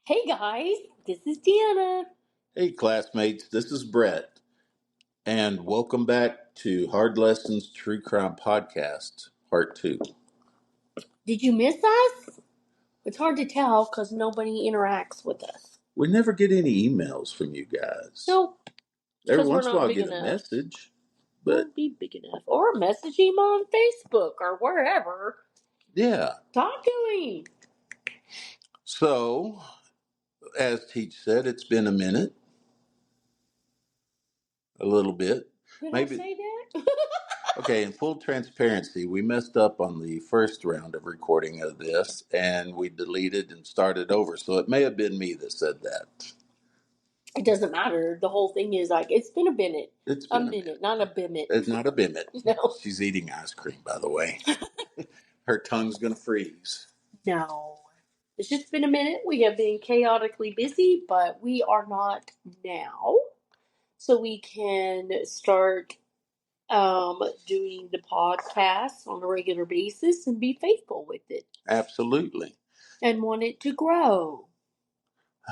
Hey guys, this is Deanna. Hey classmates, this is Brett, and welcome back to Hard Lessons True Crime Podcast, Part 2. Did you miss us? It's hard to tell because nobody interacts with us. We never get any emails from you guys. Nope, Every because we're once in a while not I big get a enough. message, but Won't be big enough. Or message him on Facebook or wherever. yeah. Talk to him. So, as Teach said, it's been a minute, a little bit. Did I Maybe, say that? okay, in full transparency, we messed up on the first round of recording of this, and we deleted and started over, so it may have been me that said that. It doesn't matter. The whole thing is like, it's been a minute. It's A been a minute. minute, not a bimmet. It's not a bimmet. No. She's eating ice cream, by the way. Her tongue's going to freeze. No. It's just been a minute. We have been chaotically busy, but we are not now. So we can start doing the podcast on a regular basis and be faithful with it Absolutely. and want it to grow.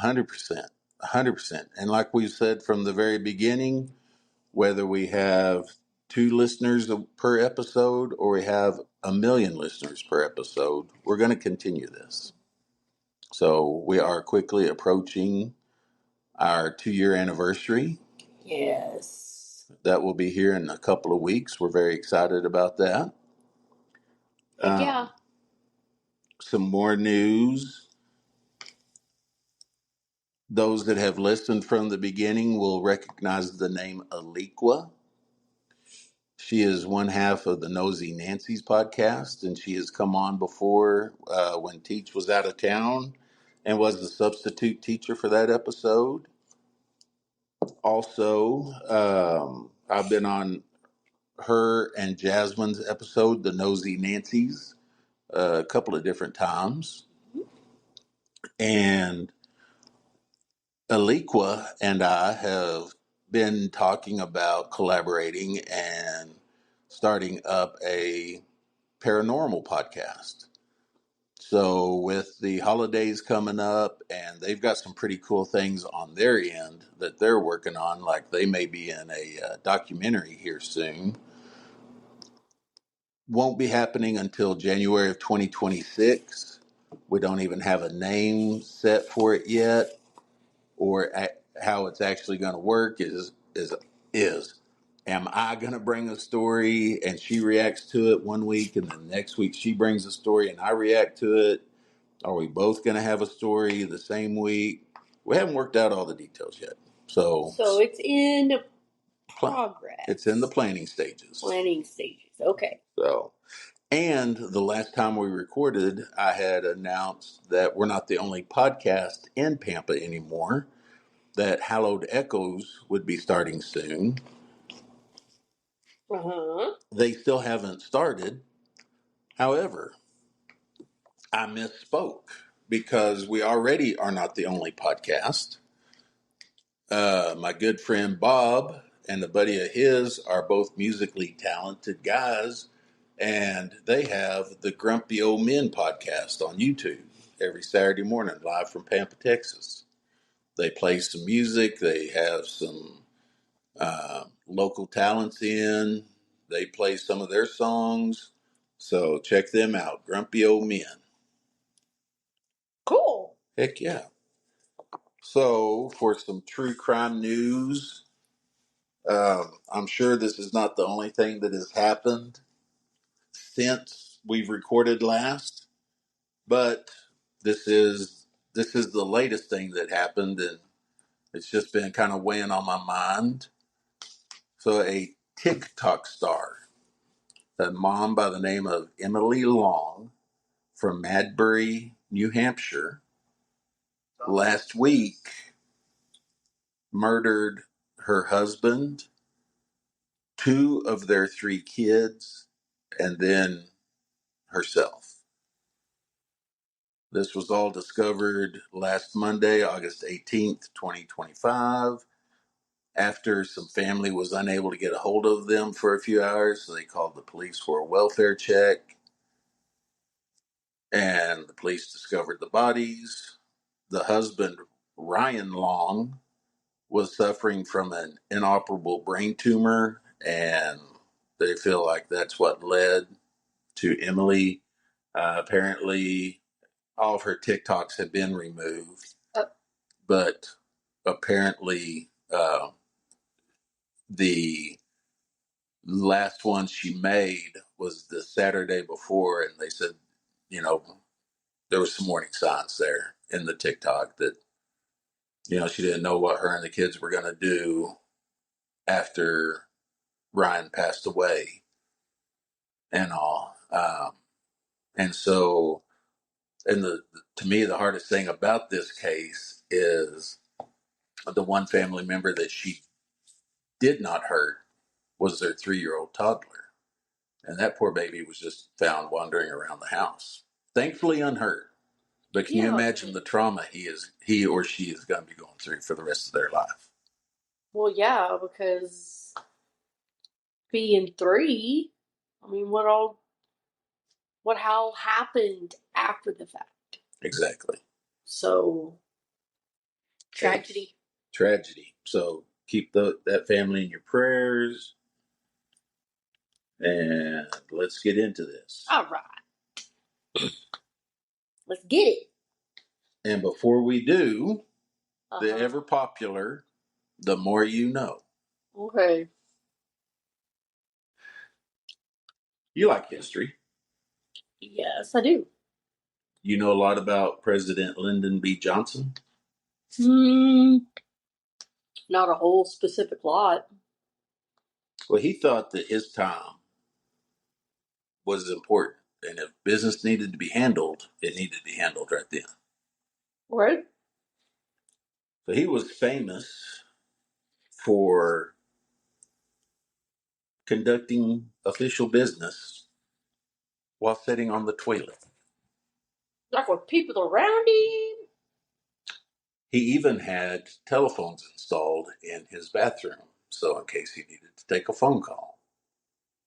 100%. 100%. And like we've said from the very beginning, whether we have 2 listeners per episode or we have 1,000,000 listeners per episode, we're going to continue this. So we are quickly approaching our 2-year anniversary. Yes. That will be here in a couple of weeks. We're very excited about that. Yeah. Some more news. Those that have listened from the beginning will recognize the name Aliqua. She is one half of the Nosy Nancy's podcast, and she has come on before when Teach was out of town and was the substitute teacher for that episode. Also, I've been on her and Jasmine's episode, the Nosy Nancy's, a couple of different times. And Aliqua and I have been talking about collaborating and starting up a paranormal podcast. So with the holidays coming up, and they've got some pretty cool things on their end that they're working on, like they may be in a documentary here soon. Won't be happening until January of 2026. We don't even have a name set for it yet, or how it's actually going to work is am I going to bring a story and she reacts to it one week, and then next week she brings a story and I react to it? Are we both going to have a story the same week? We haven't worked out all the details yet. So it's in progress. It's in the planning stages. Okay. So, and the last time we recorded, I had announced that we're not the only podcast in Pampa anymore, that Hallowed Echoes would be starting soon. They still haven't started. However, I misspoke because we already are not the only podcast. My good friend Bob and a buddy of his are both musically talented guys, and they have the Grumpy Old Men podcast on YouTube every Saturday morning, live from Pampa, Texas. They play some music. They have some local talents in. They play some of their songs. So check them out, Grumpy Old Men. Cool. Heck yeah. So for some true crime news, I'm sure this is not the only thing that has happened since we've recorded last, but this is the latest thing that happened, and it's just been kind of weighing on my mind. So a TikTok star, a mom by the name of Emily Long from Madbury, New Hampshire, last week murdered her husband, 2 of their 3 kids, and then herself. This was all discovered last Monday, August 18th, 2025. After some family was unable to get a hold of them for a few hours, so they called the police for a welfare check. And the police discovered the bodies. the husband, Ryan Long, was suffering from an inoperable brain tumor, and they feel like that's what led to Emily. Apparently, all of her TikToks have been removed, but apparently, the last one she made was the Saturday before, and they said, you know, there was some warning signs there in the TikTok that, she didn't know what her and the kids were going to do after Ryan passed away and all. And so, to me, the hardest thing about this case is the one family member that she did not hurt was their 3-year-old toddler. And that poor baby was just found wandering around the house, thankfully unhurt. But can you imagine the trauma he or she is going to be going through for the rest of their life? Well, yeah, because being 3, I mean, what all happened after the fact? Exactly. So, tragedy. Tragedy. So keep that family in your prayers. And let's get into this. All right. Let's get it. And before we do, the ever popular, the more you know. Okay. You like history. Yes, I do. You know a lot about President Lyndon B. Johnson? Not a whole specific lot. Well, he thought that his time was important. And if business needed to be handled, it needed to be handled right then. Right. So he was famous for conducting official business while sitting on the toilet. Like with people around him. He even had telephones installed in his bathroom, so in case he needed to take a phone call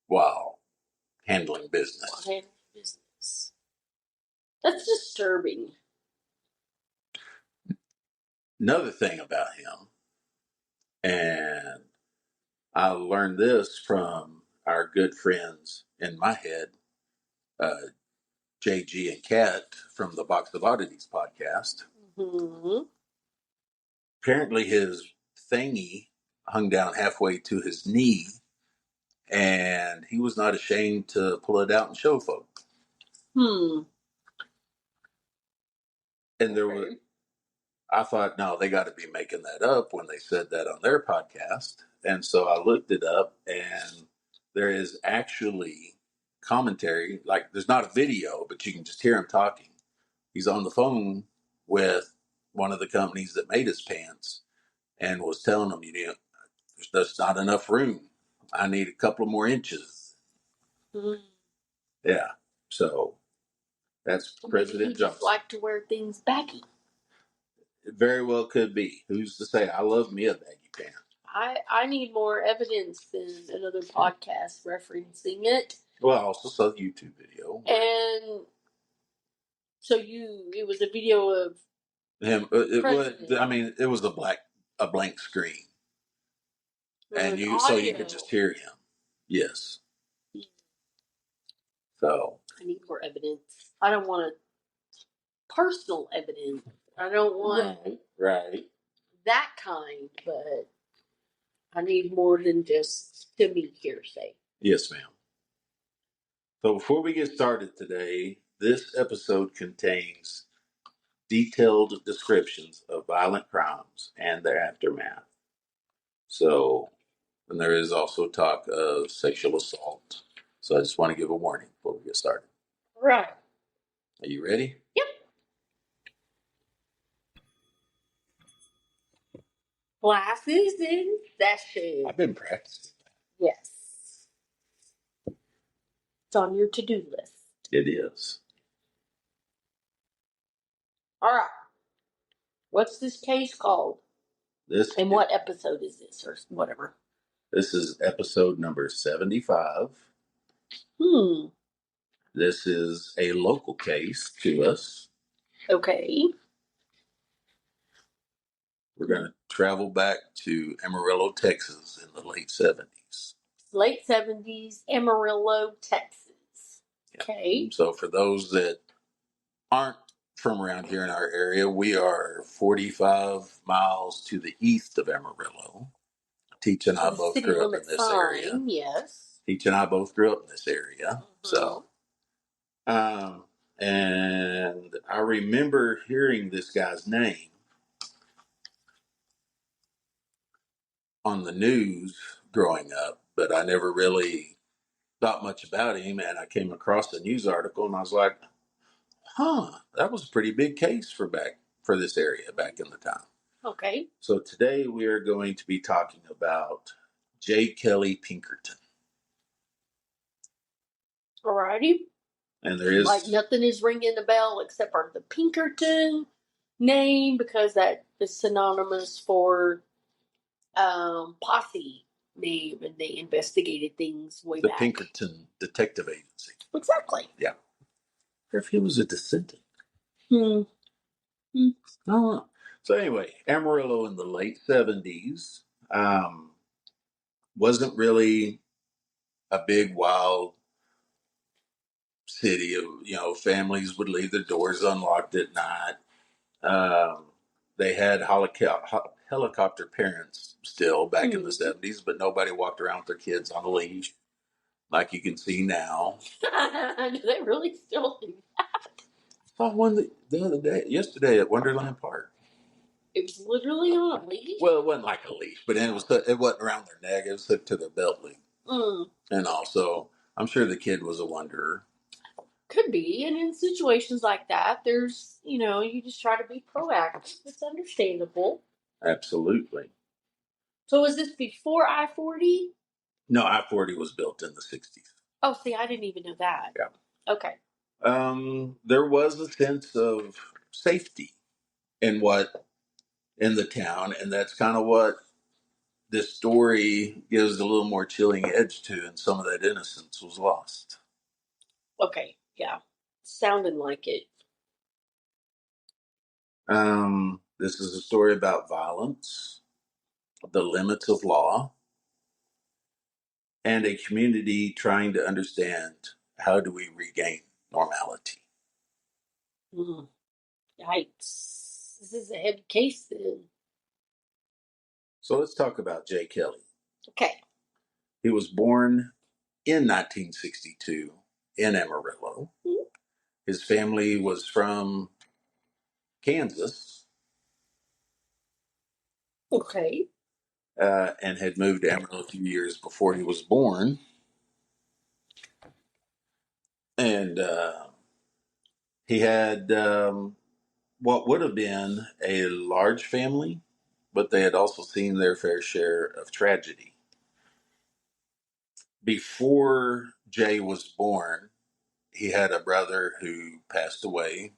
while handling business. That's disturbing. Another thing about him, and I learned this from our good friends in my head, JG and Kat from the Box of Oddities podcast. Mm-hmm. Apparently his thingy hung down halfway to his knee, and he was not ashamed to pull it out and show folks. And there was, I thought, no, they got to be making that up when they said that on their podcast. And so I looked it up, and there is actually commentary. Like, there's not a video, but you can just hear him talking. He's on the phone with one of the companies that made his pants and was telling them, there's just not enough room. I need a couple more inches. Mm-hmm. Yeah. So that's President Johnson. Just like to wear things baggy. It very well could be. Who's to say? I love me a baggy pant. I need more evidence than another podcast referencing it. Well, I also saw the YouTube video. And so it was a video of him. It was a blank screen, and so you could just hear him. Yes. So I need more evidence. I don't want personal evidence. I don't want right that kind, but I need more than just to me hearsay. Yes, ma'am. So before we get started today, this episode contains detailed descriptions of violent crimes and their aftermath. So, and there is also talk of sexual assault. So I just want to give a warning before we get started. Right. Are you ready? Yep. Glasses in session. I've been practicing. Yes. It's on your to-do list. It is. All right. What's this case called? And what episode is this, or whatever? This is episode number 75. This is a local case to us. Okay. We're going to travel back to Amarillo, Texas in the late 70s. Late 70s, Amarillo, Texas. Yeah. Okay. So for those that aren't from around here in our area, we are 45 miles to the east of Amarillo. Teach and I The both city grew up in limit this area. sign, yes. Teach and I both grew up in this area. Mhm. So, and I remember hearing this guy's name on the news growing up, but I never really thought much about him. And I came across a news article and I was like, that was a pretty big case for this area back in the time. Okay. So today we are going to be talking about Jay Kelly Pinkerton. Alrighty. And there is like nothing is ringing the bell except for the Pinkerton name because that is synonymous for posse name, and they investigated things way the back. Pinkerton Detective Agency. Exactly. Yeah. Or if he was a descendant. Hmm. I don't know. So anyway, Amarillo in the late 70s wasn't really a big, wild city. Families would leave their doors unlocked at night. They had helicopter parents still back in the 70s, but nobody walked around with their kids on a leash like you can see now. Do they really still do that? I saw one yesterday at Wonderland Park. It was literally on a leash? Well, it wasn't like a leash, but it wasn't around their neck. It was hooked to their belt loop. And also, I'm sure the kid was a wanderer. Could be. And in situations like that, there's, you just try to be proactive. It's understandable. Absolutely. So was this before I-40? No, I-40 was built in the 60s. Oh, see, I didn't even know that. Yeah. Okay. There was a sense of safety in the town, and that's kind of what this story gives a little more chilling edge to, and some of that innocence was lost. Okay, yeah. Sounding like it. This is a story about violence, the limits of law, and a community trying to understand how do we regain normality. Yikes. This is a heavy case then. So let's talk about Jay Kelly. Okay. He was born in 1962 in Amarillo. Mm-hmm. His family was from Kansas. Okay. And had moved to Amarillo a few years before he was born. And he had what would have been a large family, but they had also seen their fair share of tragedy. Before Jay was born, he had a brother who passed away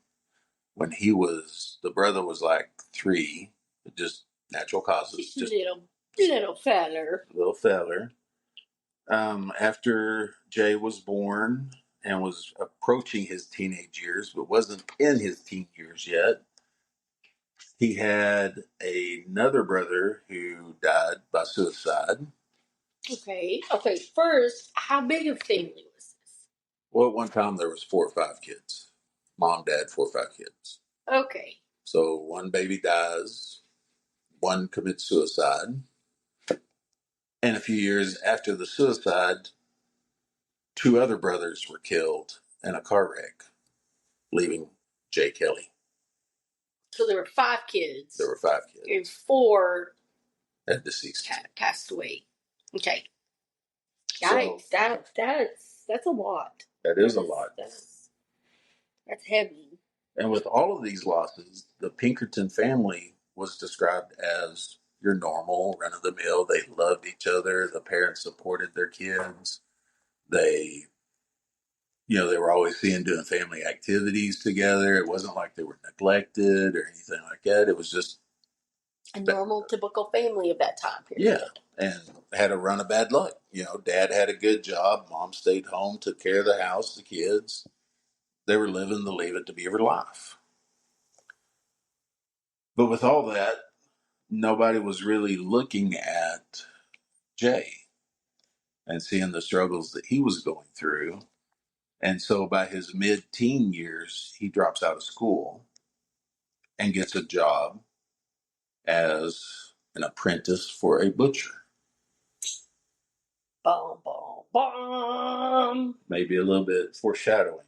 when the brother was like 3, just natural causes. Just little feller. Little feller. After Jay was born and was approaching his teenage years, but wasn't in his teen years yet, he had another brother who died by suicide. Okay. First, how big a family was this? Well, at one time there was 4 or 5 kids. Mom, dad, 4 or 5 kids. Okay. So one baby dies, one commits suicide, and a few years after the suicide, 2 other brothers were killed in a car wreck, leaving Jay Kelly. So there were 5 kids. There were 5 kids. And 4 had deceased. Passed away. Okay. Yikes. So, that's a lot. That is a lot. That's heavy. And with all of these losses, the Pinkerton family was described as your normal, run-of-the-mill. They loved each other. The parents supported their kids. They were always seen doing family activities together. It wasn't like they were neglected or anything like that. It was just a normal, typical family of that time period. Yeah, and had a run of bad luck. Dad had a good job. Mom stayed home, took care of the house, the kids. They were living the Leave It to Beaver life. But with all that, nobody was really looking at Jay and seeing the struggles that he was going through. And so by his mid-teen years, he drops out of school and gets a job as an apprentice for a butcher. Bum, bum, bum. Maybe a little bit foreshadowing.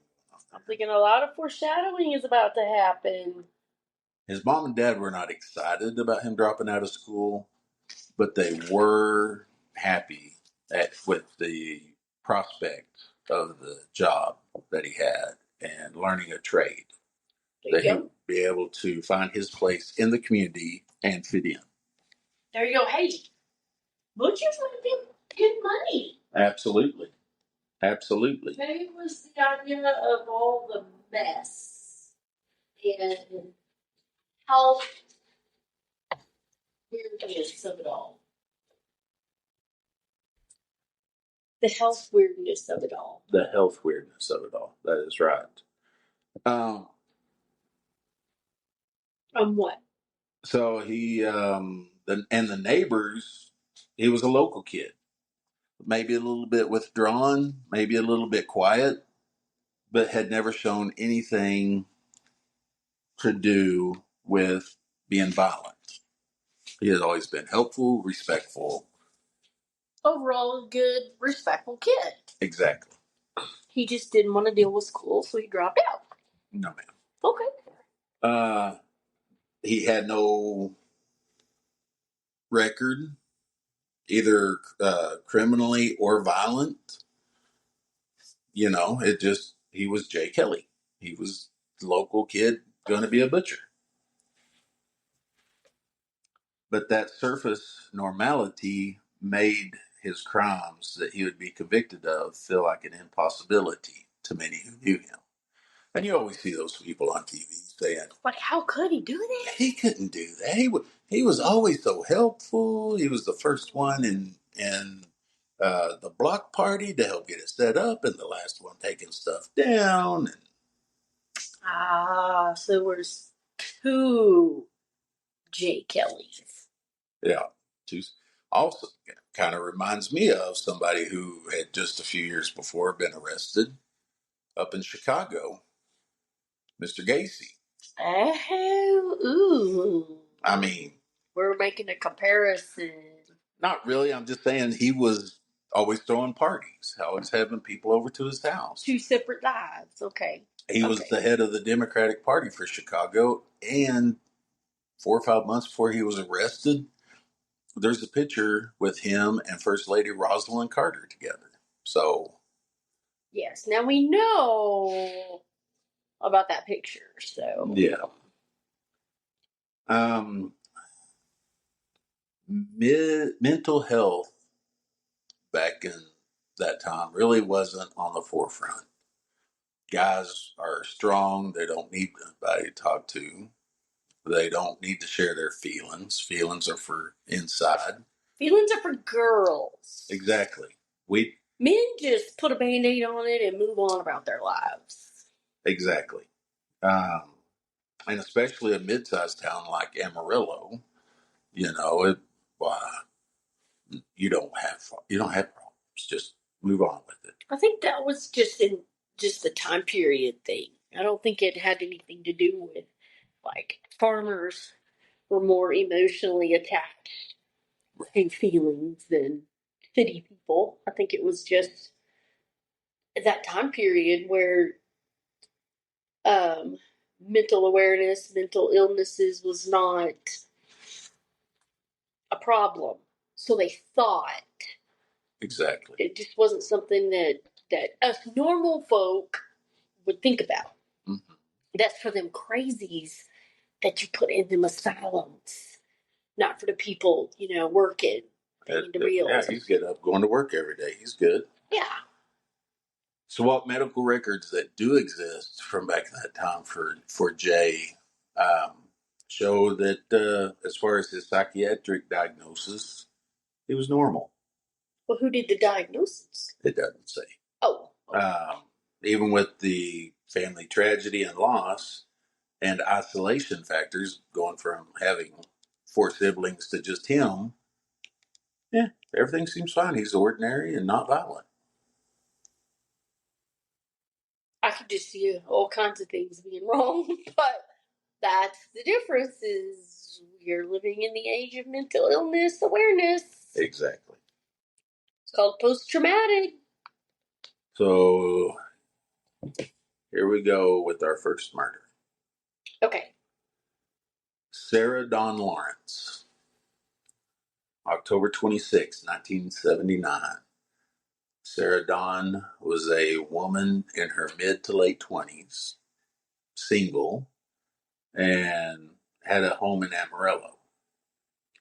I'm thinking a lot of foreshadowing is about to happen. His mom and dad were not excited about him dropping out of school, but they were happy with the prospect of the job that he had and learning a trade. That he would be able to find his place in the community and fit in. There you go. Hey, butchers would get good money. Absolutely. Absolutely. Maybe it was the idea of all the mess and health weirdness of it all. The health weirdness of it all. The health weirdness of it all. That is right. What? So he and the neighbors, he was a local kid. Maybe a little bit withdrawn, maybe a little bit quiet, but had never shown anything to do with being violent. He has always been helpful, respectful. Overall, a good, respectful kid. Exactly. He just didn't want to deal with school, so he dropped out. No, ma'am. Okay. He had no record, either criminally or violent. You know, he was Jay Kelly. He was the local kid, going to be a butcher. But that surface normality made his crimes that he would be convicted of feel like an impossibility to many who knew him. And you always see those people on TV saying, like, how could he do that? He couldn't do that. He was always so helpful. He was the first one in the block party to help get it set up, and the last one taking stuff down. So there's two Jay Kellys. Yeah. Also, kind of reminds me of somebody who had just a few years before been arrested up in Chicago, Mr. Gacy. Oh, ooh. I mean, we're making a comparison. Not really. I'm just saying he was always throwing parties, always having people over to his house. Two separate lives. Okay. He was the head of the Democratic Party for Chicago, and 4 or 5 months before he was arrested, there's a picture with him and First Lady Rosalind Carter together. So, yes, now we know about that picture. So, yeah. Mental health back in that time really wasn't on the forefront. Guys are strong. They don't need anybody to talk to. They don't need to share their feelings. Feelings are for inside. Feelings are for girls. Exactly. Men just put a Band-Aid on it and move on about their lives. Exactly. And especially a mid-sized town like Amarillo, you know, you don't have problems. Just move on with it. I think that was just the time period thing. I don't think it had anything to do with, like, farmers were more emotionally attached to feelings than city people. I think it was just that time period where mental awareness, mental illnesses was not a problem. So they thought. Exactly. It just wasn't something that us normal folk would think about. Mm-hmm. That's for them crazies that you put in them asylums, not for the people, working, paying the bills. Yeah, he's getting up, going to work every day. He's good. Yeah. So, what medical records that do exist from back in that time for Jay show that as far as his psychiatric diagnosis, he was normal. Well, who did the diagnosis? It doesn't say. Oh. Even with the family tragedy and loss and isolation factors, going from having 4 siblings to just him, everything seems fine. He's ordinary and not violent. I could just see all kinds of things being wrong, but that's the difference is you're living in the age of mental illness awareness. Exactly. It's called post-traumatic. So here we go with our first murder. Okay. Sarah Dawn Lawrence, October 26, 1979. Sarah Dawn was a woman in her mid to late 20s, single, and had a home in Amarillo.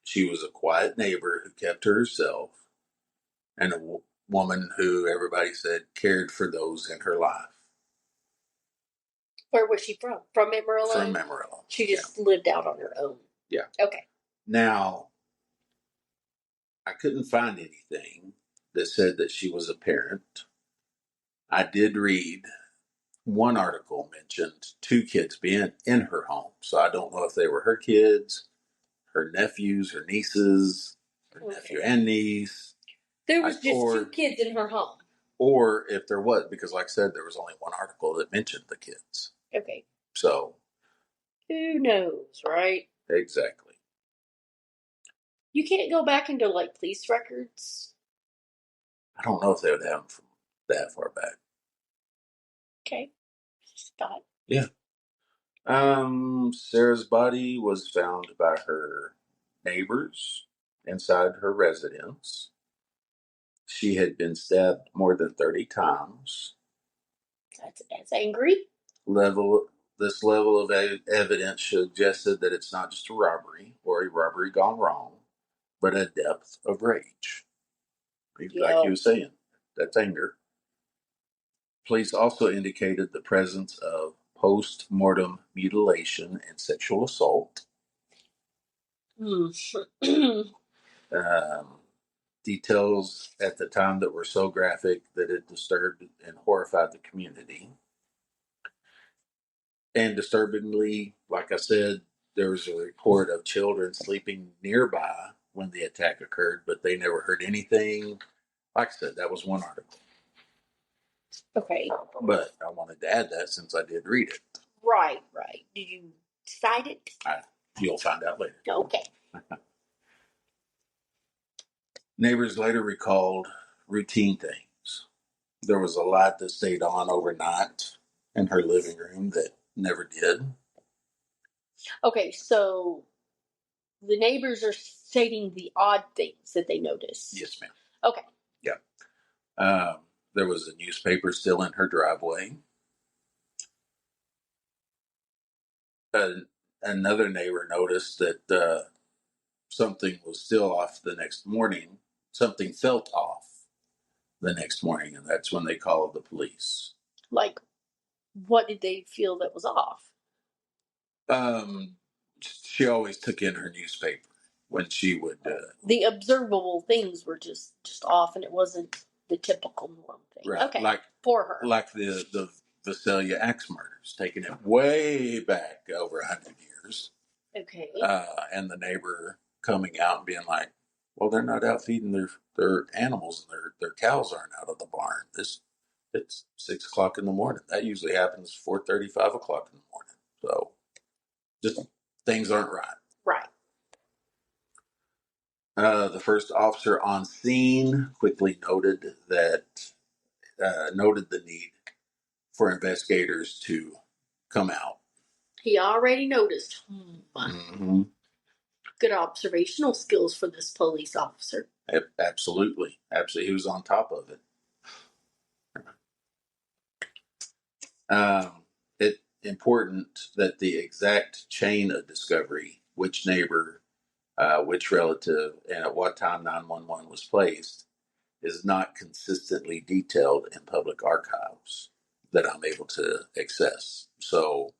She was a quiet neighbor who kept to herself and a woman who everybody said cared for those in her life. Where was she from? From Amarillo? From Amarillo. She just lived out on her own. Yeah. Okay. Now, I couldn't find anything that said that she was a parent. I did read one article mentioned 2 kids being in her home. So I don't know if they were her kids, her nephews, her nieces, her nephew and niece. There was just 2 kids in her home. Or if there was, because like I said, there was only one article that mentioned the kids. Okay. So. Who knows, right? Exactly. You can't go back into, like, police records? I don't know if they would have them from that far back. Okay. Just thought. Yeah. Sarah's body was found by her neighbors inside her residence. She had been stabbed more than 30 times. That's angry. This level of evidence suggested that it's not just a robbery or a robbery gone wrong, but a depth of rage. Like you were saying, that's anger. Police also indicated the presence of post-mortem mutilation and sexual assault. Details at the time that were so graphic that it disturbed and horrified the community. And disturbingly, like I said, there was a report of children sleeping nearby when the attack occurred, but they never heard anything. Like I said, that was one article. Okay. But I wanted to add that since I did read it. Right. Did you cite it? You'll find out later. Okay. Neighbors later recalled routine things. There was a light that stayed on overnight in her living room that never did. Okay, so the neighbors are stating the odd things that they noticed. Yes, ma'am. Okay. Yeah. There was a newspaper still in her driveway. Another neighbor noticed that something was still off the next morning. Something felt off the next morning, and that's when they called the police. Like, what did they feel that was off? She always took in her newspaper when she would. The observable things were just off, and it wasn't the typical norm thing. Right. Okay. Like for her, like the Visalia axe murders, taking it way back over 100 years. Okay. And the neighbor coming out and being like, "Well, they're not out feeding their animals, and their cows aren't out of the barn. It's 6 o'clock in the morning. That usually happens 4:30, 5 o'clock in the morning. So just things aren't right." Right. The first officer on scene quickly noted the need for investigators to come out. He already noticed. Mm-hmm. Good observational skills for this police officer. Absolutely. He was on top of it. It's important that the exact chain of discovery, which neighbor, which relative, and at what time 911 was placed, is not consistently detailed in public archives that I'm able to access. So,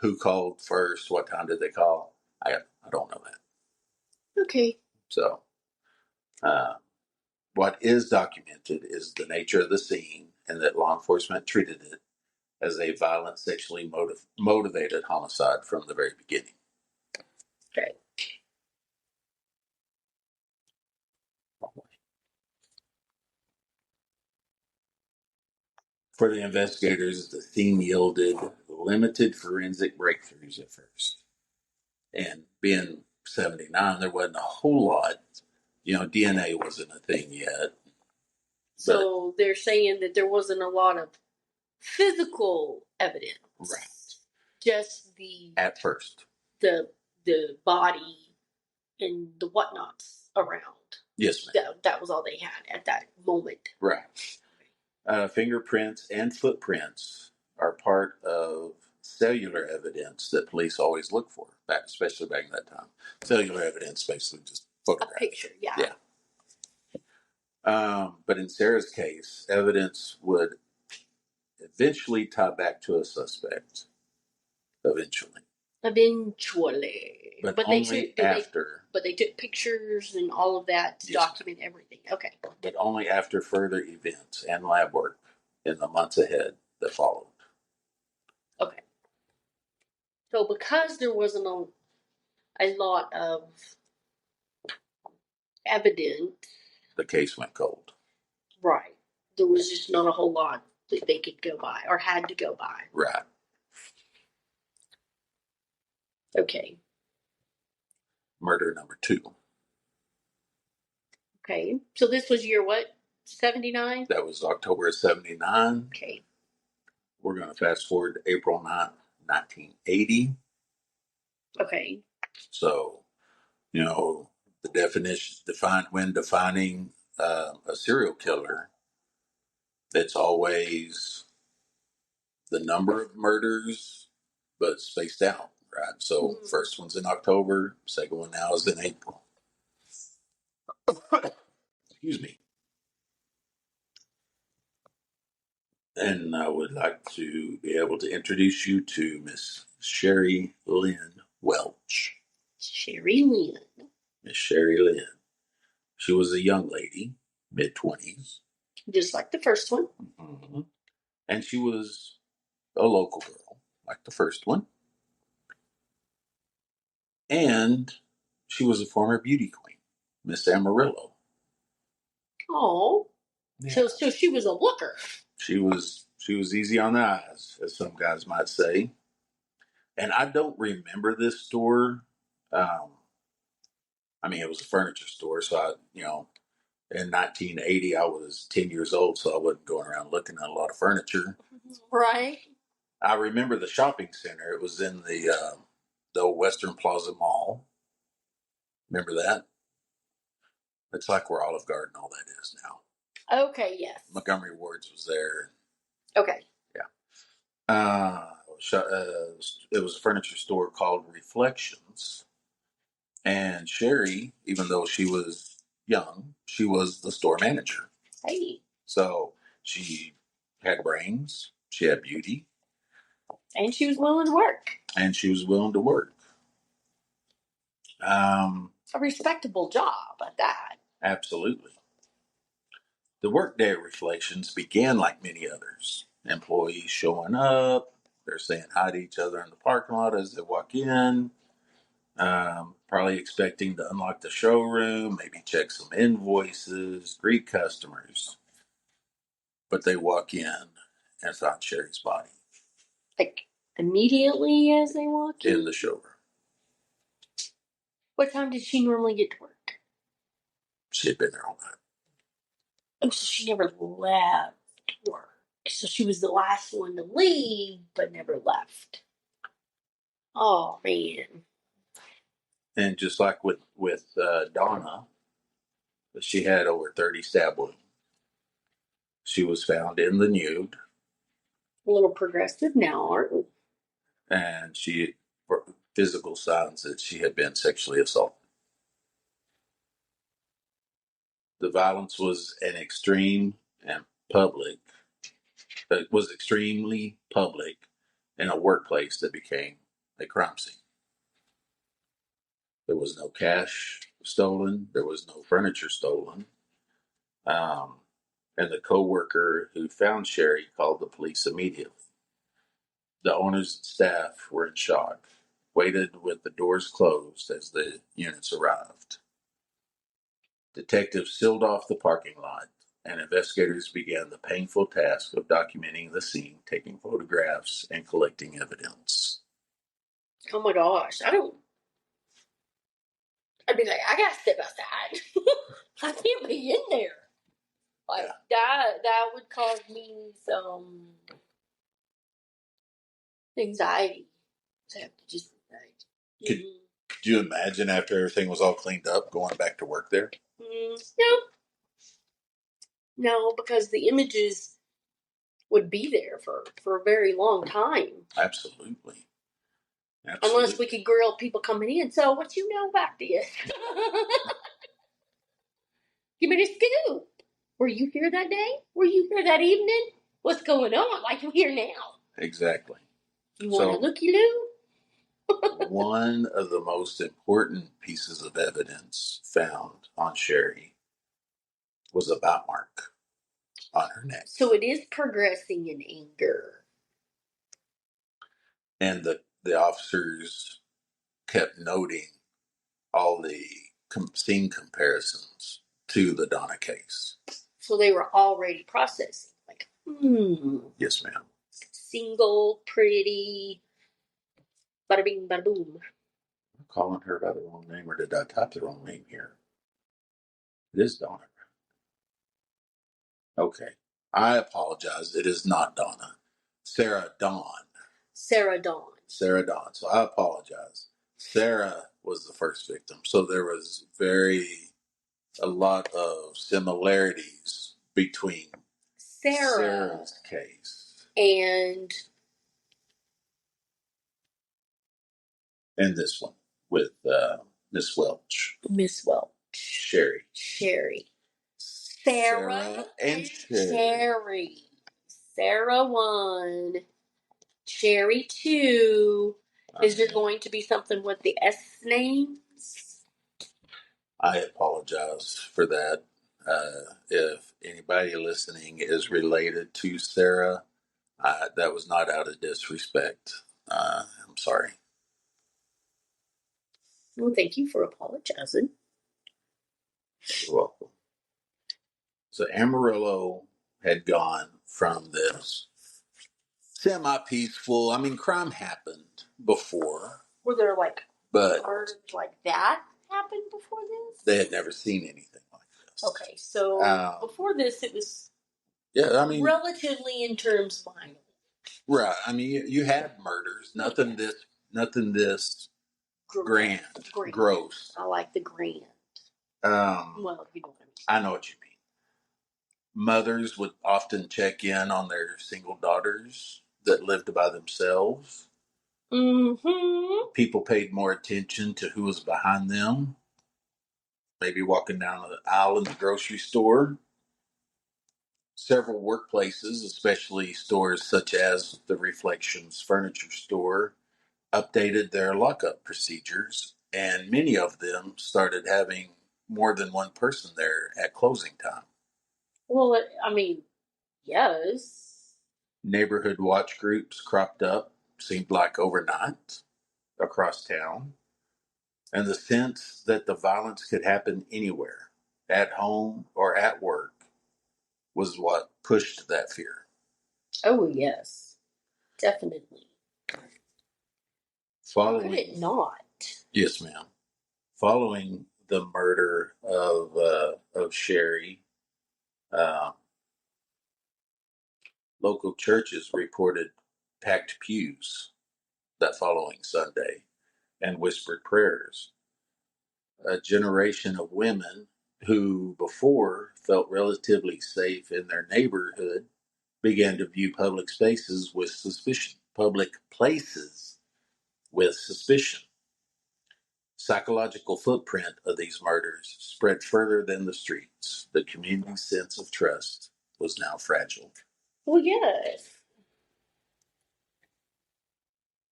who called first? What time did they call? I don't know that. Okay. So, what is documented is the nature of the scene and that law enforcement treated it as a violent, sexually motivated homicide from the very beginning. Okay. For the investigators, the theme yielded limited forensic breakthroughs at first. And being 79, there wasn't a whole lot. DNA wasn't a thing yet. So they're saying that there wasn't a lot of physical evidence. Right. Just at first. The body and the whatnots around. Yes, ma'am. That was all they had at that moment. Right. Fingerprints and footprints are part of cellular evidence that police always look for, especially back in that time. Cellular evidence, basically just photographs. A picture, yeah. But in Sarah's case, evidence would eventually tie back to a suspect. Eventually. But only after. But they took pictures and all of that to document everything. Okay. But only after further events and lab work in the months ahead that followed. Okay. So because there wasn't a lot of evidence, the case went cold. Right. There was just not a whole lot that they could go by or had to go by. Right. Okay. Murder number 2. Okay. So this was year what? 79? That was October of 79. Okay. We're going to fast forward to April 9th, 1980. Okay. So, the definition, when defining a serial killer, it's always the number of murders, but spaced out, right? So, first one's in October, second one now is in April. Excuse me. And I would like to be able to introduce you to Miss Sherry Lynn Welch. Sherry Lynn. Miss Sherry Lynn. She was a young lady, mid-20s. Just like the first one. Mm-hmm. And she was a local girl, like the first one. And she was a former beauty queen, Miss Amarillo. Oh. Yeah. So she was a looker. She was easy on the eyes, as some guys might say. And I don't remember this store. It was a furniture store, so in 1980, I was 10 years old, so I wasn't going around looking at a lot of furniture. Right. I remember the shopping center. It was in the old Western Plaza Mall. Remember that? It's like where Olive Garden, all that is now. Okay, yes. Montgomery Ward's was there. Okay. Yeah. It was a furniture store called Reflections. And Sherry, even though she was young, she was the store manager. Hey. So she had brains, she had beauty. And she was willing to work. A respectable job at that. Absolutely. The workday at Reflections began like many others. Employees showing up, they're saying hi to each other in the parking lot as they walk in, probably expecting to unlock the showroom, maybe check some invoices, greet customers. But they walk in and find Sherry's body. Like immediately as they walk in? In the showroom. What time did she normally get to work? She had been there all night. Oh, so she never left work. So she was the last one to leave, but never left. Oh, man. And just like with Donna, she had over 30 stab wounds. She was found in the nude. A little progressive now, aren't we? And physical signs that she had been sexually assaulted. The violence was extremely public in a workplace that became a crime scene. There was no cash stolen. There was no furniture stolen. And the co-worker who found Sherry called the police immediately. The owners and staff were in shock, waited with the doors closed as the units arrived. Detectives sealed off the parking lot and investigators began the painful task of documenting the scene, taking photographs, and collecting evidence. Oh my gosh. I'd be like, I gotta step outside. I can't be in there. Like, that would cause me some anxiety. To have to just, like, Could you imagine after everything was all cleaned up, going back to work there? No, because the images would be there for a very long time. Absolutely. Unless we could grill people coming in. So, what you know about this? Give me the scoop. Were you here that day? Were you here that evening? What's going on? Like you here now? Exactly. You want a looky-loo? One of the most important pieces of evidence found on Sherry was a bite mark on her neck. So it is progressing in anger. And the officers kept noting all the scene comparisons to the Donna case. So they were already processing. Like, Yes, ma'am. Single, pretty, bada bing, bada boom. I'm calling her by the wrong name, or did I type the wrong name here? It is Donna. Okay. I apologize. It is not Donna. Sarah Dawn. Sarah Dawn. Sarah Dawn. So I apologize. Sarah was the first victim. So there was a lot of similarities between Sarah's case and this one with Miss Welch. Miss Welch. Sherry. Sarah and Sherry. Sarah 1. Sherry 2. Is there going to be something with the S names? I apologize for that. If anybody listening is related to Sarah, that was not out of disrespect. I'm sorry. Well, thank you for apologizing. You're welcome. So Amarillo had gone from this semi-peaceful. I mean, crime happened before. Were there murders like that happened before this? They had never seen anything like this. Okay, so before this, it was relatively in terms minor. Right. I mean, you had murders. Nothing this grand, gross. I like the grand. Well, you know what I mean. I know what you mean. Mothers would often check in on their single daughters that lived by themselves. Mm-hmm. People paid more attention to who was behind them. Maybe walking down the aisle in the grocery store. Several workplaces, especially stores such as the Reflections Furniture Store, updated their lockup procedures, and many of them started having more than one person there at closing time. Well, I mean, yes. Neighborhood watch groups cropped up, seemed like overnight, across town, and the sense that the violence could happen anywhere, at home or at work, was what pushed that fear. Oh, yes. Definitely. How could it not? Yes, ma'am. Following the murder of Sherry, local churches reported packed pews that following Sunday and whispered prayers. A generation of women who before felt relatively safe in their neighborhood began to view public spaces with suspicion. Public places with suspicion. Psychological footprint of these murders spread further than the streets. The community's sense of trust was now fragile. Well, yes.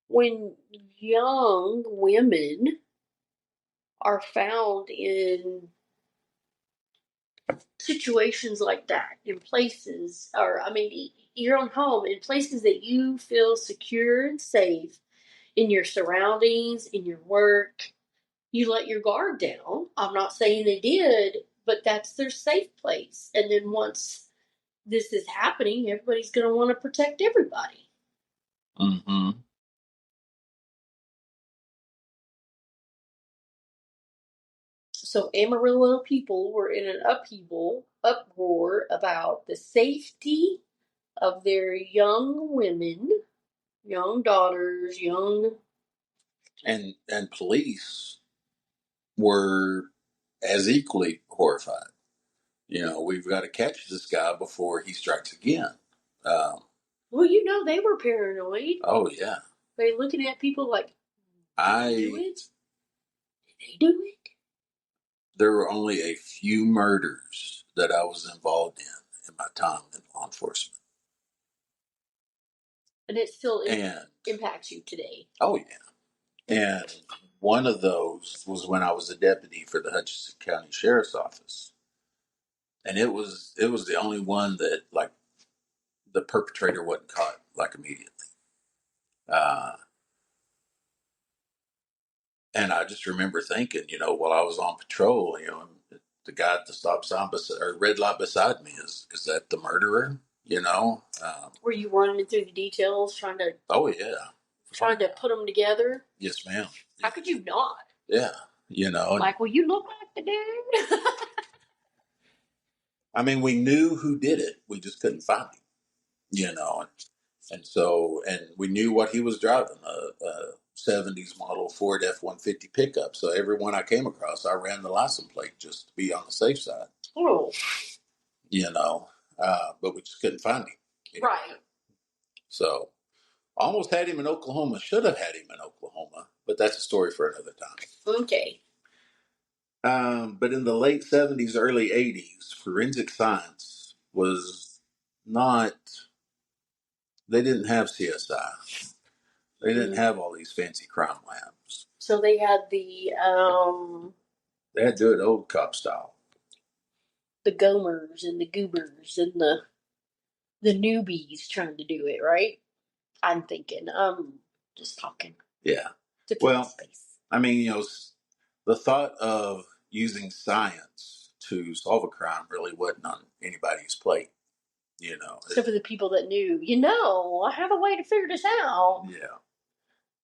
When young women are found in situations like that, in places, or I mean, your own home, in places that you feel secure and safe, in your surroundings, in your work, you let your guard down. I'm not saying they did, but that's their safe place. And then once this is happening, everybody's going to want to protect everybody. Mm-hmm. So Amarillo people were in an uproar about the safety of their young women, young daughters, And police were as equally horrified. We've got to catch this guy before he strikes again. Well, they were paranoid. Oh yeah. They looking at people like, I did they do it? Did they do it? There were only a few murders that I was involved in my time in law enforcement. And it still impacts you today. Oh yeah. And one of those was when I was a deputy for the Hutchinson County Sheriff's Office. And it was the only one that, like, the perpetrator wasn't caught, like, immediately. And I just remember thinking, while I was on patrol, the guy at the stop sign or red light beside me, is that the murderer? Were you running through the details, trying to? Oh yeah. Trying to put them together? Yes, ma'am. How could you not? Yeah, Like, well, you look like the dude. I mean, we knew who did it. We just couldn't find him, and we knew what he was driving, a 70s model Ford F-150 pickup. So everyone I came across, I ran the license plate just to be on the safe side. Oh. But we just couldn't find him. Right. So almost had him in Oklahoma, should have had him in Oklahoma, but that's a story for another time. Okay. But in the late 70s, early 80s, forensic science was not, they didn't have CSI. They didn't have all these fancy crime labs. So they had they had to do it old cop style. The Gomers and the Goobers and the newbies trying to do it, right? I'm thinking. Just talking. Yeah. Well, I mean, the thought of using science to solve a crime really wasn't on anybody's plate. Except for the people that knew, I have a way to figure this out. Yeah.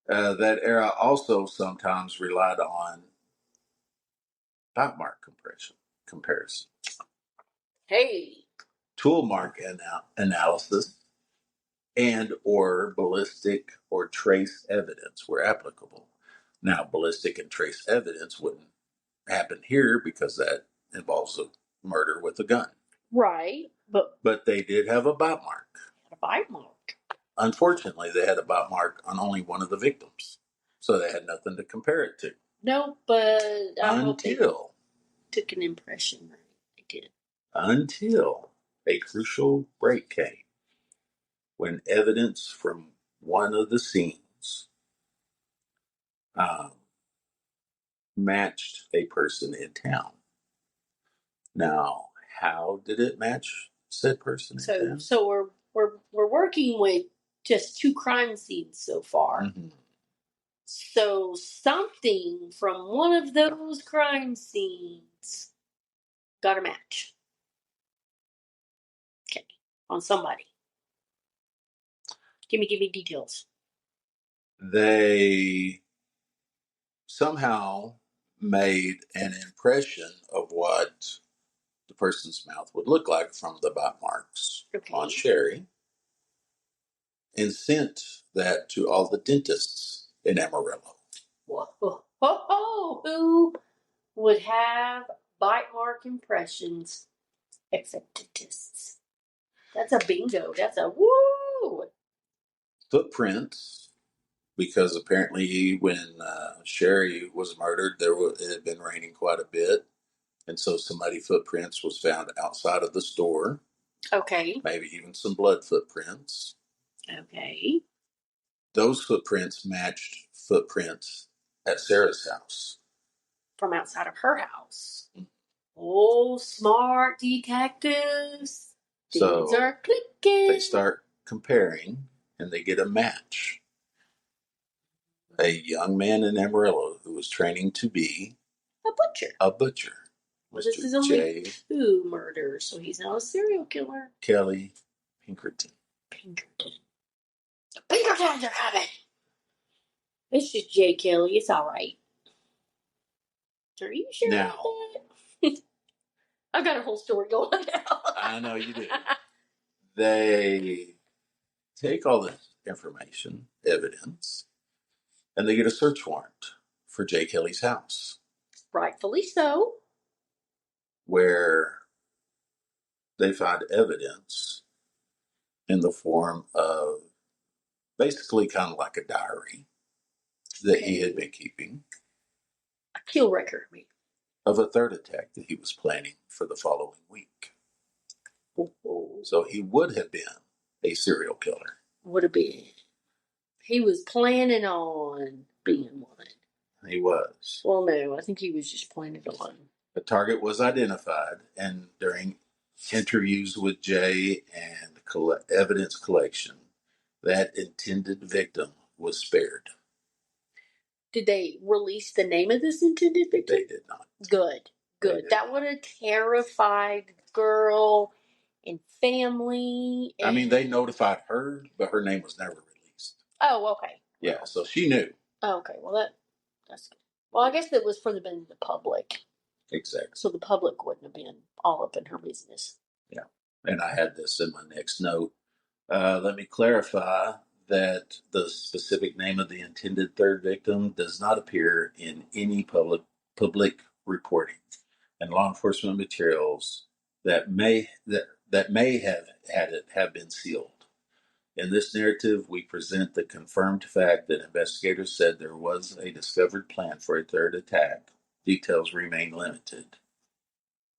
That era also sometimes relied on bite mark comparison. Hey. Tool mark analysis and or ballistic or trace evidence were applicable. Now, ballistic and trace evidence wouldn't happen here because that involves a murder with a gun. Right. But they did have a bite mark. A bite mark. Unfortunately, they had a bite mark on only one of the victims. So they had nothing to compare it to. No, but until took an impression. Right? They did. Until a crucial break came when evidence from one of the scenes matched a person in town. Now, how did it match said person in town? So we're working with just 2 crime scenes so far. Mm-hmm. So something from one of those crime scenes got a match. Okay, on somebody. Give me details. They somehow made an impression of what the person's mouth would look like from the bite marks on Sherry and sent that to all the dentists in Amarillo. Whoa. Who would have bite mark impressions except dentists? That's a bingo. That's a woo! Footprints, because apparently when Sherry was murdered, it had been raining quite a bit. And so some muddy footprints was found outside of the store. Okay. Maybe even some blood footprints. Okay. Those footprints matched footprints at Sarah's house. From outside of her house. Mm-hmm. Oh, smart detectives. So things are clicking. They start comparing and they get a match. A young man in Amarillo who was training to be a butcher. A butcher. Well, this is only 2 murders, so he's not a serial killer. Kelly Pinkerton. Pinkerton. The Pinkertons are coming! It's just Jay Kelly. It's all right. Are you sure about that? I've got a whole story going now. I know you do. They take all this information, evidence, and they get a search warrant for Jay Kelly's house. Rightfully so. Where they find evidence in the form of basically kind of like a diary that he had been keeping. A kill record, maybe. Of a third attack that he was planning for the following week. Oh. So he would have been a serial killer. Would have been. He was planning on being one. He was. Well, no, I think he was just planning on. The target was identified, and during interviews with Jay and evidence collection, that intended victim was spared. Did they release the name of this intended victim? They did not. Good. That would have terrified the girl and family. And... I mean, they notified her, but her name was never released. Oh, okay. Yeah, so she knew. Oh, okay, well, that's good. Well, I guess that was for the public. Exactly. So the public wouldn't have been all up in her business. Yeah. And I had this in my next note. Let me clarify that the specific name of the intended third victim does not appear in any public reporting and law enforcement materials that may have been sealed. In this narrative, we present the confirmed fact that investigators said there was a discovered plan for a third attack. Details remain limited.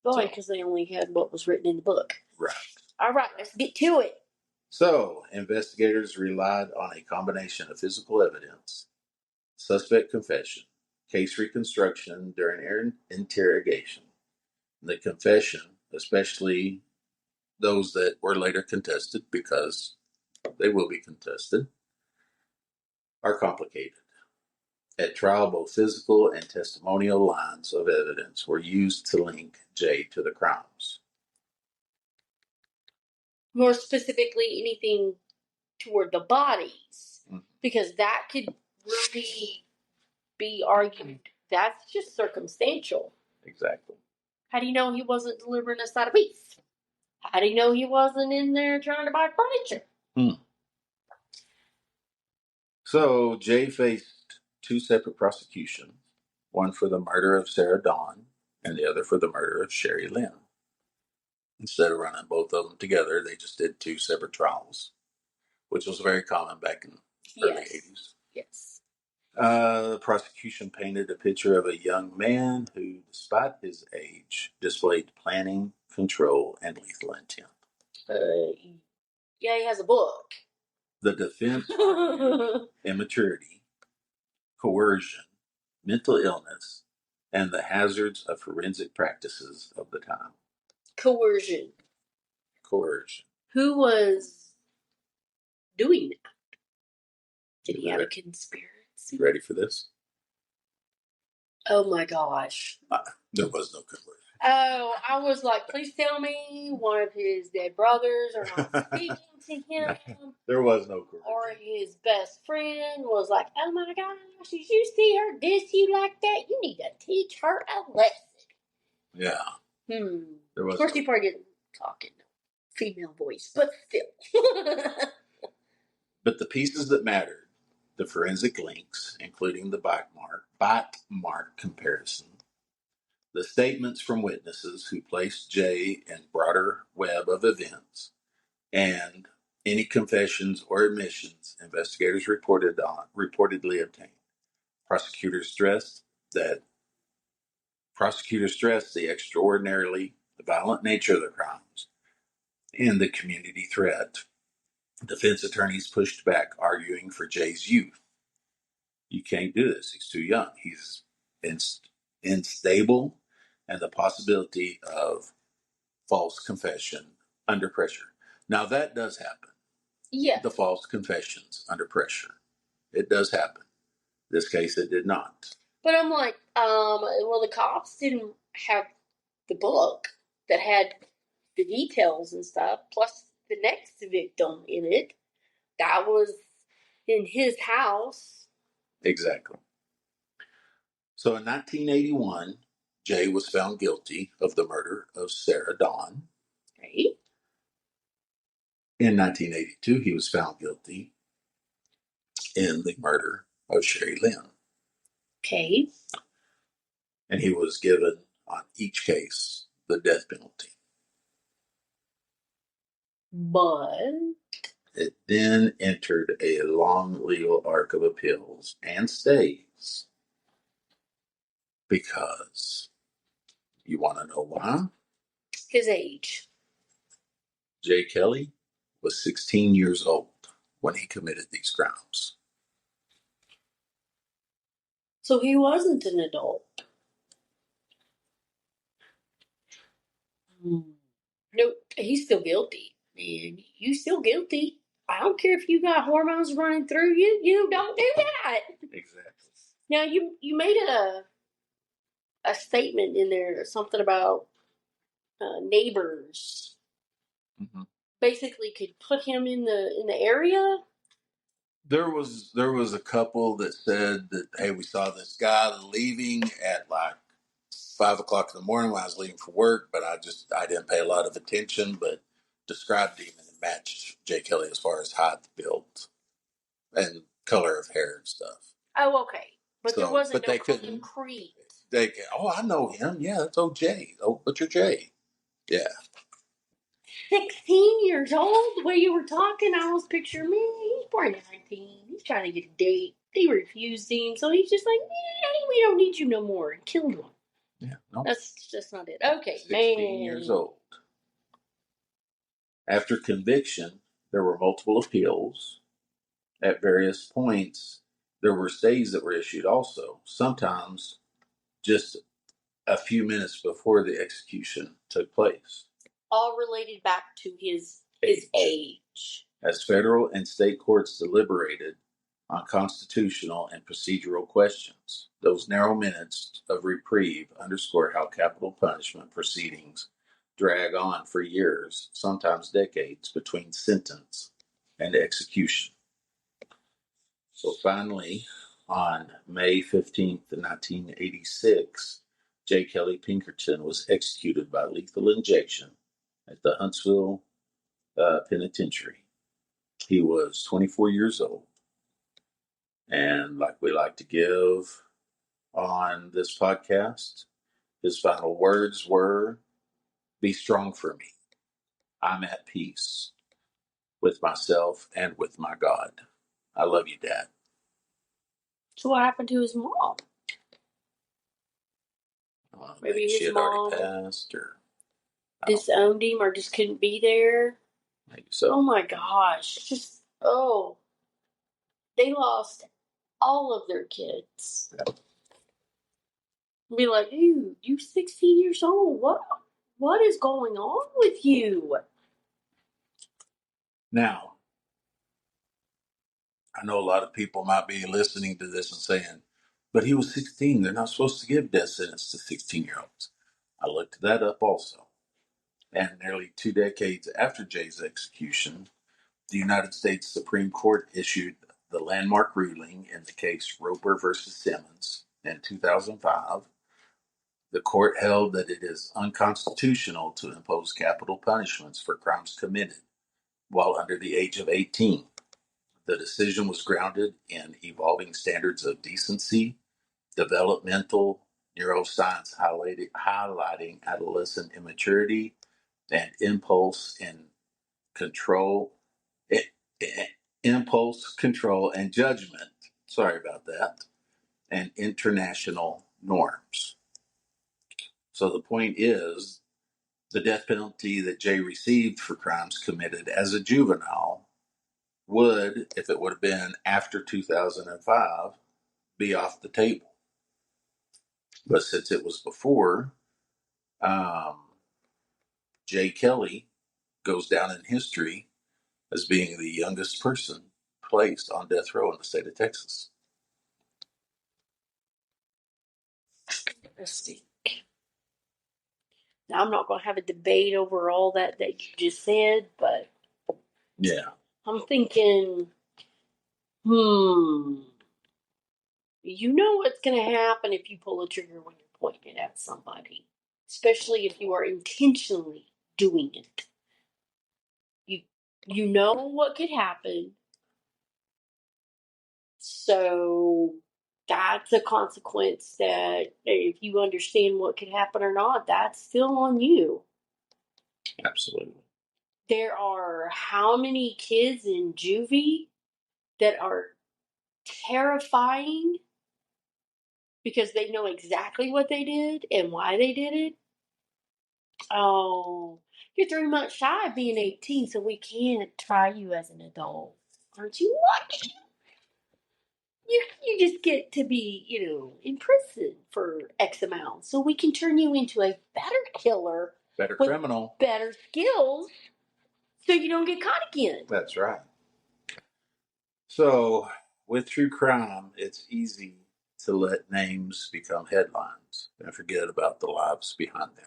Why? Because they only had what was written in the book. Right. All right, let's get to it. So, investigators relied on a combination of physical evidence, suspect confession, case reconstruction during interrogation. The confession, especially those that were later contested, because they will be contested, are complicated. At trial, both physical and testimonial lines of evidence were used to link Jay to the crimes. More specifically, anything toward the bodies, because that could really be argued. That's just circumstantial. Exactly. How do you know he wasn't delivering a side of beef? How do you know he wasn't in there trying to buy furniture? So Jay faced 2 separate prosecutions, one for the murder of Sarah Dawn and the other for the murder of Sherry Lynn. Instead of running both of them together, they just did 2 separate trials, which was very common back in the early 80s. Yes. The prosecution painted a picture of a young man who, despite his age, displayed planning, control, and lethal intent. Yeah, he has a book. The defense argued immaturity, coercion, mental illness, and the hazards of forensic practices of the time. Coercion. Who was doing that? Did he have a conspiracy? You ready for this? Oh my gosh. There was no coercion. Oh, I was like, please tell me one of his dead brothers are not speaking to him. There was no coercion. Or his best friend was like, oh my gosh, did you see her diss you like that? You need to teach her a lesson. Yeah. There was. Of course, he probably didn't talk in female voice, but still. But the pieces that mattered, the forensic links, including the bite mark comparison, the statements from witnesses who placed Jay in broader web of events, and any confessions or admissions investigators reportedly obtained. Prosecutors stressed the extraordinarily violent nature of the crimes and the community threat. Defense attorneys pushed back, arguing for Jay's youth. You can't do this. He's too young. He's unstable, and the possibility of false confession under pressure. Now, that does happen. Yeah. The false confessions under pressure. It does happen. This case, it did not. But I'm like, well, the cops didn't have the book that had the details and stuff, plus the next victim in it, that was in his house. Exactly. So in 1981, Jay was found guilty of the murder of Sarah Dawn. Right. In 1982, he was found guilty in the murder of Sherry Lynn. Okay. And he was given, on each case, the death penalty. But it then entered a long legal arc of appeals and stays because you want to know why? His age. Jay Kelly was 16 years old when he committed these crimes. So he wasn't an adult. No, he's still guilty. Man, you still guilty. I don't care if you got hormones running through you. You don't do that. Exactly. Now you made a statement in there, something about neighbors. Mm-hmm. Basically, could put him in the area. There was a couple that said that, hey, we saw this guy leaving at like 5:00 in the morning when I was leaving for work, but I didn't pay a lot of attention, but described him and it matched Jay Kelly as far as height, build, and color of hair and stuff. Oh, okay, but there wasn't no they couldn't. concrete. I know him. Yeah, that's old Jay. Oh, Butcher Jay. Yeah. 16 years old. The way you were talking, I was picturing me. He's probably 19. He's trying to get a date. They refused him, so he's just like, we don't need you no more, and killed him. Yeah, no. That's just not it. Okay, 16 years old. After conviction, there were multiple appeals. At various points, there were stays that were issued also, sometimes just a few minutes before the execution took place. All related back to his age. As federal and state courts deliberated on constitutional and procedural questions, those narrow minutes of reprieve underscore how capital punishment proceedings drag on for years, sometimes decades, between sentence and execution. So finally, on May 15th, 1986, Jay Kelly Pinkerton was executed by lethal injection at the Huntsville Penitentiary. He was 24 years old. And like we like to give on this podcast, his final words were, "Be strong for me. I'm at peace with myself and with my God. I love you, Dad." So what happened to his mom? Maybe she his had mom already passed, or disowned him, or just couldn't be there. Maybe so. Oh my gosh! They lost all of their kids. Yep. Be like, dude, you 16 years old. What is going on with you? Now, I know a lot of people might be listening to this and saying, but he was 16. They're not supposed to give death sentence to 16-year-olds. I looked that up also. And nearly 2 decades after Jay's execution, the United States Supreme Court issued the landmark ruling in the case Roper versus Simmons in 2005. The court held that it is unconstitutional to impose capital punishments for crimes committed while under the age of 18. The decision was grounded in evolving standards of decency, developmental neuroscience highlighting adolescent immaturity, and impulse control and judgment. Sorry about that. And international norms. So the point is, the death penalty that Jay received for crimes committed as a juvenile would, if it would have been after 2005, be off the table. But since it was before, Jay Kelly goes down in history as being the youngest person placed on death row in the state of Texas. Interesting. I'm not going to have a debate over all that you just said, but Yeah. I'm thinking, you know what's going to happen if you pull a trigger when you're pointing at somebody, especially if you are intentionally doing it. You know what could happen, so that's a consequence that if you understand what could happen or not, that's still on you. Absolutely. There are how many kids in juvie that are terrifying because they know exactly what they did and why they did it. Oh, you're 3 months shy of being 18, so we can't try you as an adult. Aren't you lucky? You just get to be, in prison for X amount, so we can turn you into a better killer, better with criminal, better skills, so you don't get caught again. That's right. So, with true crime, it's easy to let names become headlines and forget about the lives behind them.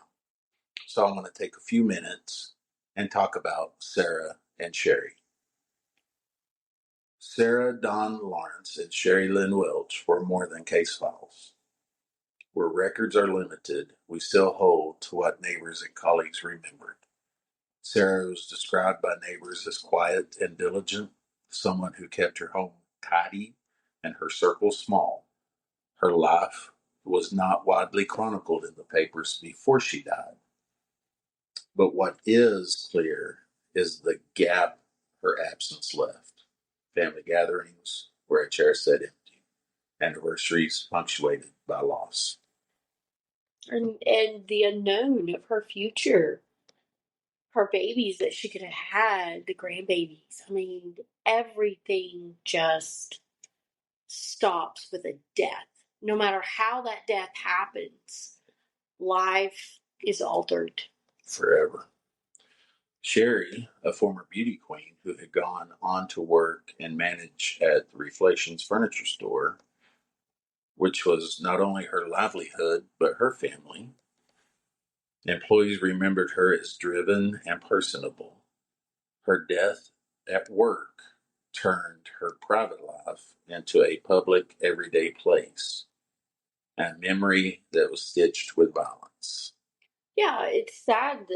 So, I'm going to take a few minutes and talk about Sarah and Sherry. Sarah Dawn Lawrence and Sherry Lynn Welch were more than case files. Where records are limited, we still hold to what neighbors and colleagues remembered. Sarah was described by neighbors as quiet and diligent, someone who kept her home tidy and her circle small. Her life was not widely chronicled in the papers before she died. But what is clear is the gap her absence left. Family gatherings where a chair sat empty, anniversaries punctuated by loss. And the unknown of her future, her babies that she could have had, the grandbabies. I mean, everything just stops with a death. No matter how that death happens, life is altered forever. Sherry, a former beauty queen who had gone on to work and manage at the Reflections furniture store, which was not only her livelihood but her family. Employees remembered her as driven and personable. Her death at work turned her private life into a public, everyday place, a memory that was stitched with violence. Yeah, it's sad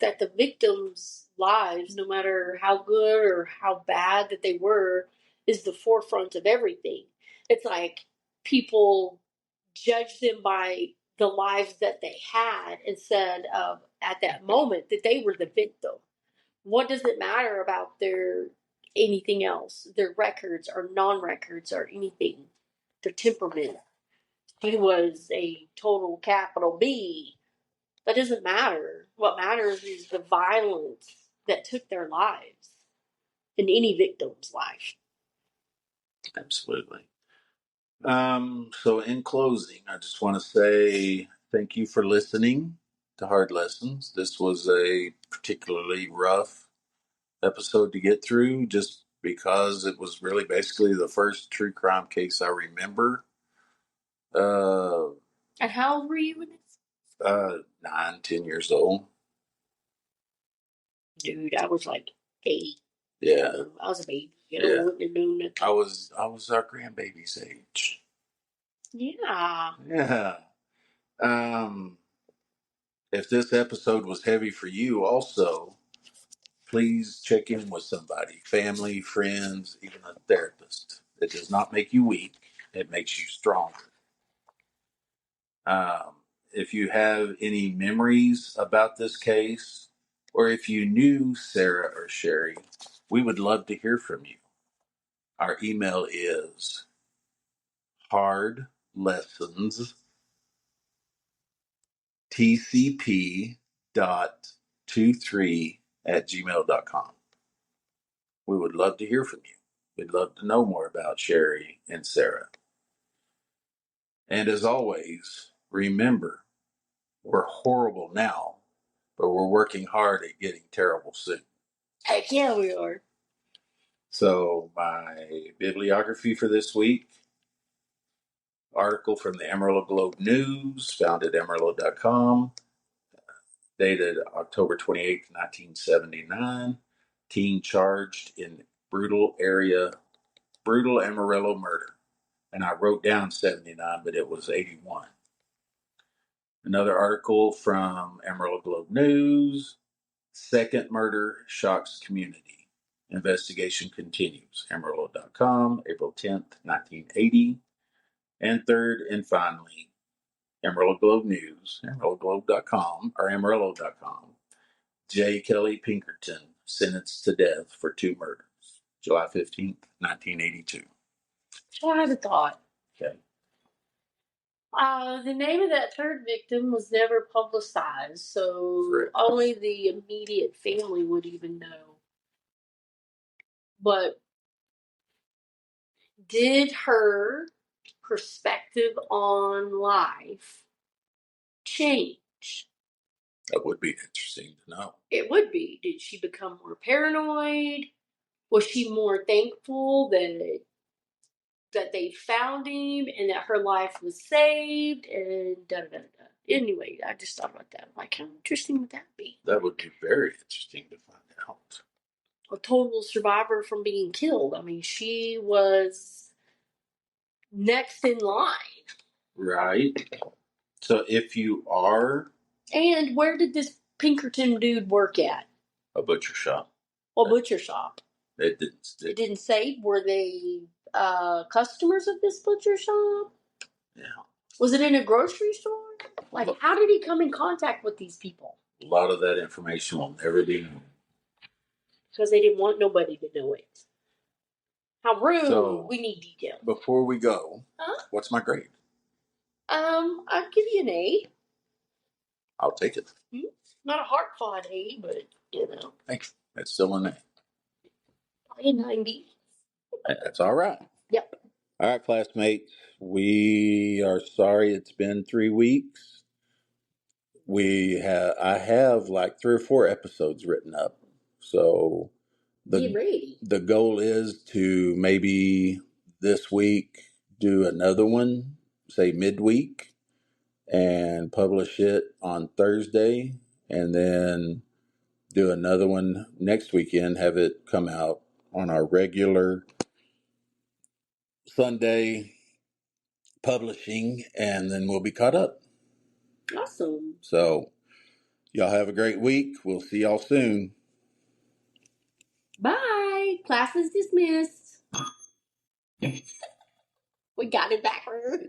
that the victims' lives, no matter how good or how bad that they were, is the forefront of everything. It's like people judge them by the lives that they had instead of at that moment that they were the victim. What does it matter about their anything else? Their records or non-records or anything? Their temperament. He was a total capital B. That doesn't matter. What matters is the violence that took their lives in any victim's life. Absolutely. So, in closing, I just want to say thank you for listening to Hard Lessons. This was a particularly rough episode to get through just because it was really basically the first true crime case I remember. And how old were you in this? 9, 10 years old. Dude, I was like 8. Yeah. I was a baby. Yeah. Wouldn't have known nothing. I was our grandbaby's age. Yeah. Yeah. If this episode was heavy for you also, please check in with somebody, family, friends, even a therapist. It does not make you weak. It makes you stronger. If you have any memories about this case, or if you knew Sarah or Sherry, we would love to hear from you. Our email is hardlessonstcp.23@gmail.com. We would love to hear from you. We'd love to know more about Sherry and Sarah. And as always, remember, we're horrible now, but we're working hard at getting terrible soon. Heck yeah, we are. So my bibliography for this week, article from the Amarillo Globe News, found at amarillo.com. dated October 28th, 1979. Teen charged in brutal Amarillo murder. And I wrote down 79, but it was 81. Another article from Amarillo Globe News. Second murder shocks community. Investigation continues. Amarillo.com, April 10th, 1980. And third and finally, Amarillo Globe News, AmarilloGlobe.com or Amarillo.com. Jay Kelly Pinkerton sentenced to death for 2 murders. July 15th, 1982. So I have a thought. Okay. The name of that third victim was never publicized, so Correct. only the immediate family would even know. But did her perspective on life change? That would be interesting to know. It would be. Did she become more paranoid? Was she more thankful that they found him and that her life was saved and da da da da? Anyway, I just thought about that. Like, how interesting would that be? That would be very interesting to find out. A total survivor from being killed. I mean, she was next in line. Right. So if you are And where did this Pinkerton dude work at? a butcher shop. Well, butcher shop. It didn't say. Were they customers of this butcher shop? Yeah. Was it in a grocery store? Like, how did he come in contact with these people? A lot of that information will never be known. Because they didn't want nobody to know it. How rude. So, we need details. Before we go, what's my grade? I'd give you an A. I'll take it. Not a hard-fought A, but, Thanks. That's still an A. A 90. That's all right. Yep. All right, classmates. We are sorry it's been 3 weeks. I have like 3 or 4 episodes written up. So Get ready. The goal is to maybe this week do another one, say midweek, and publish it on Thursday, and then do another one next weekend, have it come out on our regular Sunday publishing, and then we'll be caught up. Awesome. So y'all have a great week. We'll see y'all soon. Bye. Class is dismissed. We got it backwards.